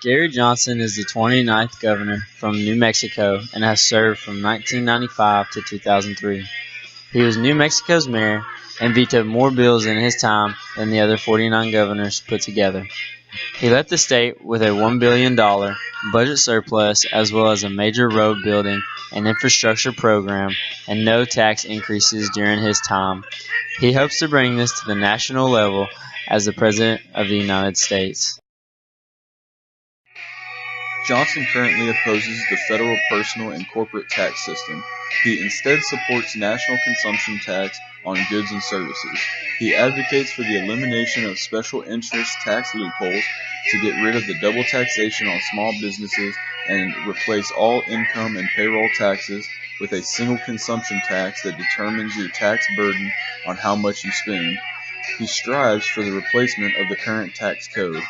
Gary Johnson is the 29th governor from New Mexico and has served from 1995 to 2003. He was New Mexico's mayor and vetoed more bills in his time than the other 49 governors put together. He left the state with a $1 billion budget surplus as well as a major road building and infrastructure program and no tax increases during his time. He hopes to bring this to the national level as the President of the United States. Johnson currently opposes the federal personal and corporate tax system. He instead supports national consumption tax on goods and services. He advocates for the elimination of special interest tax loopholes to get rid of the double taxation on small businesses and replace all income and payroll taxes with a single consumption tax that determines your tax burden on how much you spend. He strives for the replacement of the current tax code.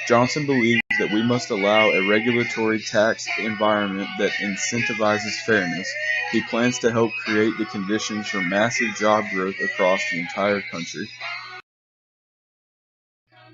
Johnson believes that we must allow a regulatory tax environment that incentivizes fairness. He plans to help create the conditions for massive job growth across the entire country.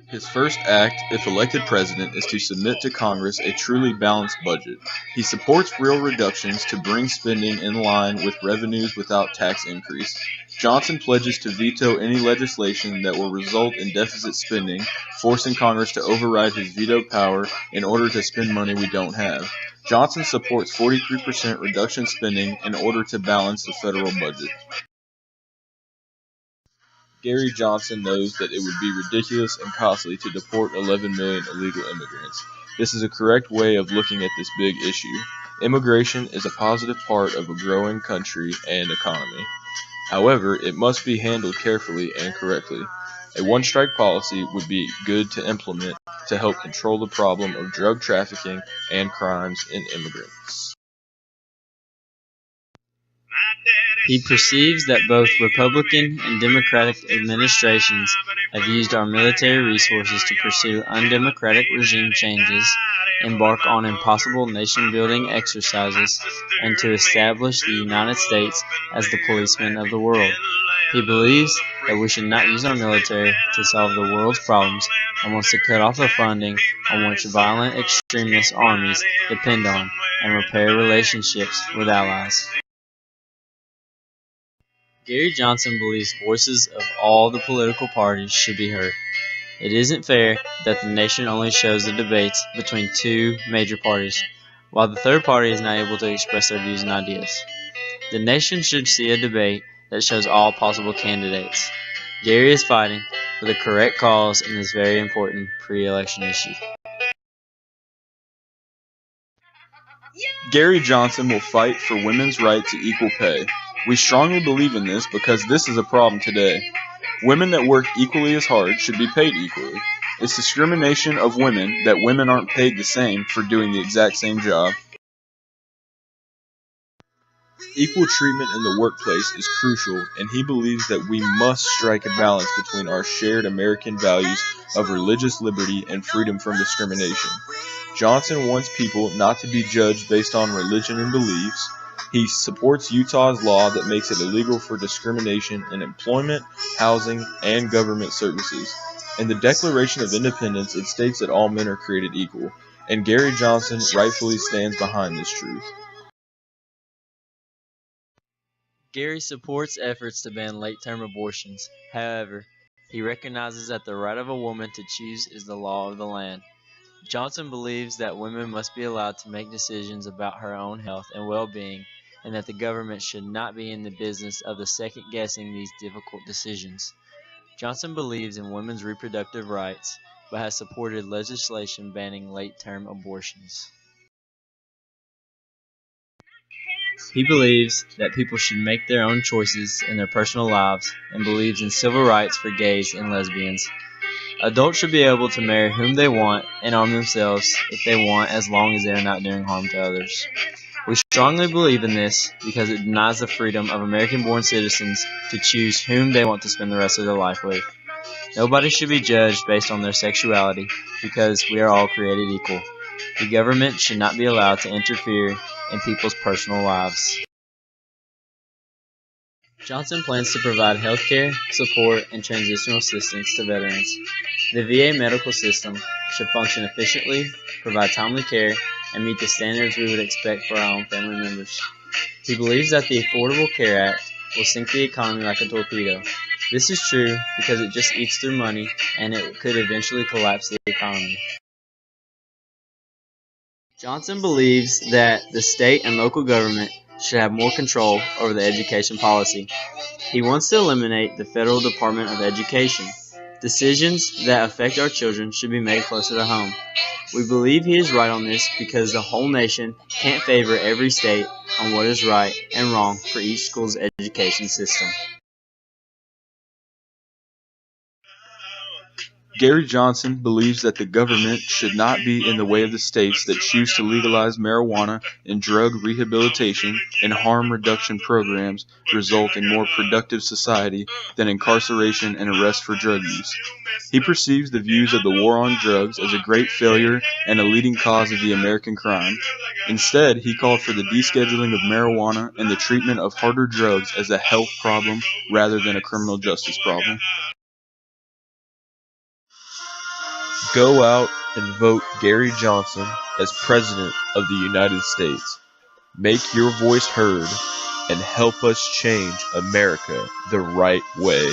His first act, if elected president, is to submit to Congress a truly balanced budget. He supports real reductions to bring spending in line with revenues without tax increase. Johnson pledges to veto any legislation that will result in deficit spending, forcing Congress to override his veto power in order to spend money we don't have. Johnson supports 43% reduction spending in order to balance the federal budget. Gary Johnson knows that it would be ridiculous and costly to deport 11 million illegal immigrants. This is a correct way of looking at this big issue. Immigration is a positive part of a growing country and economy. However, it must be handled carefully and correctly. A one-strike policy would be good to implement to help control the problem of drug trafficking and crimes in immigrants. He perceives that both Republican and Democratic administrations have used our military resources to pursue undemocratic regime changes, embark on impossible nation-building exercises, and to establish the United States as the policeman of the world. He believes that we should not use our military to solve the world's problems and wants to cut off the funding on which violent extremist armies depend on and repair relationships with allies. Gary Johnson believes voices of all the political parties should be heard. It isn't fair that the nation only shows the debates between two major parties, while the third party is not able to express their views and ideas. The nation should see a debate that shows all possible candidates. Gary is fighting for the correct cause in this very important pre-election issue. Gary Johnson will fight for women's right to equal pay. We strongly believe in this because this is a problem today. Women that work equally as hard should be paid equally. It's discrimination of women that women aren't paid the same for doing the exact same job. Equal treatment in the workplace is crucial, and he believes that we must strike a balance between our shared American values of religious liberty and freedom from discrimination. Johnson wants people not to be judged based on religion and beliefs. He supports Utah's law that makes it illegal for discrimination in employment, housing, and government services. In the Declaration of Independence, it states that all men are created equal, and Gary Johnson rightfully stands behind this truth. Gary supports efforts to ban late-term abortions. However, he recognizes that the right of a woman to choose is the law of the land. Johnson believes that women must be allowed to make decisions about her own health and well-being, and that the government should not be in the business of second-guessing these difficult decisions. Johnson believes in women's reproductive rights, but has supported legislation banning late-term abortions. He believes that people should make their own choices in their personal lives and believes in civil rights for gays and lesbians. Adults should be able to marry whom they want and arm themselves if they want, as long as they are not doing harm to others. We strongly believe in this because it denies the freedom of American-born citizens to choose whom they want to spend the rest of their life with. Nobody should be judged based on their sexuality because we are all created equal. The government should not be allowed to interfere in people's personal lives. Johnson plans to provide health care, support, and transitional assistance to veterans. The VA medical system should function efficiently, provide timely care, and meet the standards we would expect for our own family members. He believes that the Affordable Care Act will sink the economy like a torpedo. This is true because it just eats through money and it could eventually collapse the economy. Johnson believes that the state and local government should have more control over the education policy. He wants to eliminate the Federal Department of Education. Decisions that affect our children should be made closer to home. We believe he is right on this because the whole nation can't favor every state on what is right and wrong for each school's education system. Gary Johnson believes that the government should not be in the way of the states that choose to legalize marijuana and drug rehabilitation and harm reduction programs result in more productive society than incarceration and arrest for drug use. He perceives the views of the war on drugs as a great failure and a leading cause of the American crime. Instead, he called for the descheduling of marijuana and the treatment of harder drugs as a health problem rather than a criminal justice problem. Go out and vote Gary Johnson as President of the United States. Make your voice heard and help us change America the right way.